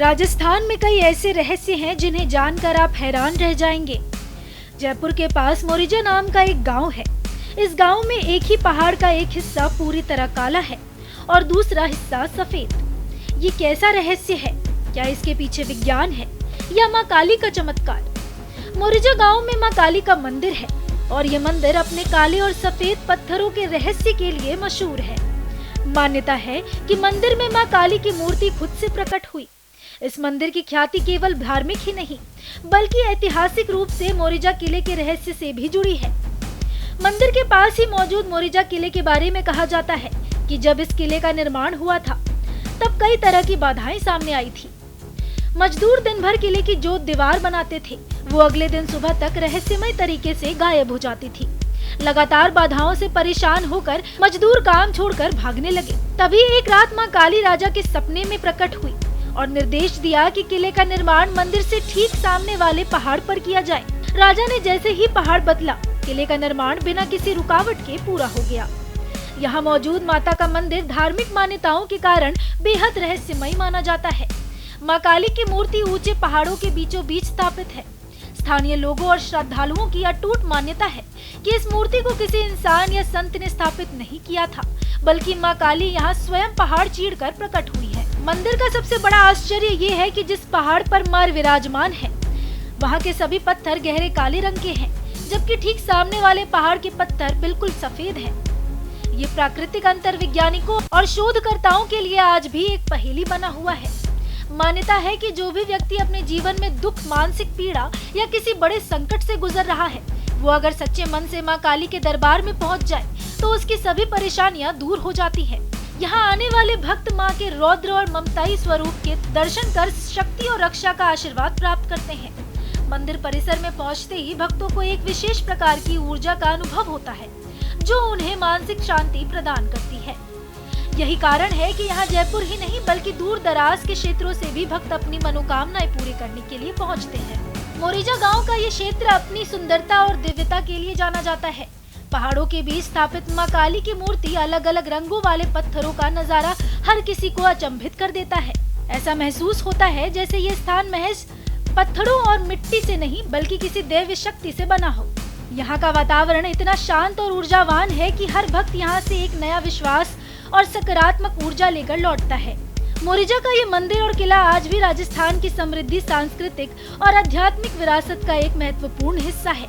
राजस्थान में कई ऐसे रहस्य हैं जिन्हें जानकर आप हैरान रह जाएंगे। जयपुर के पास मोरिजा नाम का एक गांव है। इस गांव में एक ही पहाड़ का एक हिस्सा पूरी तरह काला है और दूसरा हिस्सा सफेद। ये कैसा रहस्य है? क्या इसके पीछे विज्ञान है या माँ काली का चमत्कार? मोरिजा गांव में माँ काली का मंदिर है और ये मंदिर अपने काले और सफेद पत्थरों के रहस्य के लिए मशहूर है। मान्यता है कि मंदिर में माँ काली की मूर्ति खुद से प्रकट हुई। इस मंदिर की ख्याति केवल धार्मिक ही नहीं बल्कि ऐतिहासिक रूप से मोरिजा किले के रहस्य से भी जुड़ी है। मंदिर के पास ही मौजूद मोरिजा किले के बारे में कहा जाता है कि जब इस किले का निर्माण हुआ था तब कई तरह की बाधाएं सामने आई थी। मजदूर दिन भर किले की जो दीवार बनाते थे वो अगले दिन सुबह तक रहस्यमय तरीके से गायब हो जाती थी। लगातार बाधाओं से परेशान होकर मजदूर काम छोड़कर भागने लगे। तभी एक रात माँ काली राजा के सपने में प्रकट हुई और निर्देश दिया कि किले का निर्माण मंदिर से ठीक सामने वाले पहाड़ पर किया जाए। राजा ने जैसे ही पहाड़ बदला, किले का निर्माण बिना किसी रुकावट के पूरा हो गया। यहाँ मौजूद माता का मंदिर धार्मिक मान्यताओं के कारण बेहद रहस्यमय माना जाता है। माँ काली की मूर्ति ऊंचे पहाड़ों के बीचों बीच स्थापित है। स्थानीय लोगों और श्रद्धालुओं की अटूट मान्यता है कि इस मूर्ति को किसी इंसान या संत ने स्थापित नहीं किया था, बल्कि माँ काली यहाँ स्वयं पहाड़ चीरकर प्रकट हुई है। मंदिर का सबसे बड़ा आश्चर्य ये है कि जिस पहाड़ पर मां विराजमान है, वहाँ के सभी पत्थर गहरे काले रंग के हैं, जबकि ठीक सामने वाले पहाड़ के पत्थर बिल्कुल सफेद हैं। ये प्राकृतिक अंतर वैज्ञानिकों और शोधकर्ताओं के लिए आज भी एक पहेली बना हुआ है। मान्यता है कि जो भी व्यक्ति अपने जीवन में दुख, मानसिक पीड़ा या किसी बड़े संकट से गुजर रहा है, वो अगर सच्चे मन से माँ काली के दरबार में पहुँच जाए तो उसकी सभी परेशानियाँ दूर हो जाती है। यहाँ आने वाले भक्त माँ के रौद्र और ममताई स्वरूप के दर्शन कर शक्ति और रक्षा का आशीर्वाद प्राप्त करते हैं। मंदिर परिसर में पहुँचते ही भक्तों को एक विशेष प्रकार की ऊर्जा का अनुभव होता है जो उन्हें मानसिक शांति प्रदान करती है। यही कारण है कि यहाँ जयपुर ही नहीं बल्कि दूर दराज के क्षेत्रों से भी भक्त अपनी मनोकामनाएं पूरी करने के लिए पहुँचते हैं। मोरिजा गाँव का ये क्षेत्र अपनी सुंदरता और दिव्यता के लिए जाना जाता है। पहाड़ों के बीच स्थापित माँ काली की मूर्ति, अलग अलग रंगों वाले पत्थरों का नजारा हर किसी को अचंभित कर देता है। ऐसा महसूस होता है जैसे ये स्थान महज पत्थरों और मिट्टी से नहीं बल्कि किसी दैवी शक्ति से बना हो। यहाँ का वातावरण इतना शांत और ऊर्जावान है कि हर भक्त यहाँ से एक नया विश्वास और सकारात्मक ऊर्जा लेकर लौटता है। मोरिजा का ये मंदिर और किला आज भी राजस्थान की समृद्धि, सांस्कृतिक और आध्यात्मिक विरासत का एक महत्वपूर्ण हिस्सा है।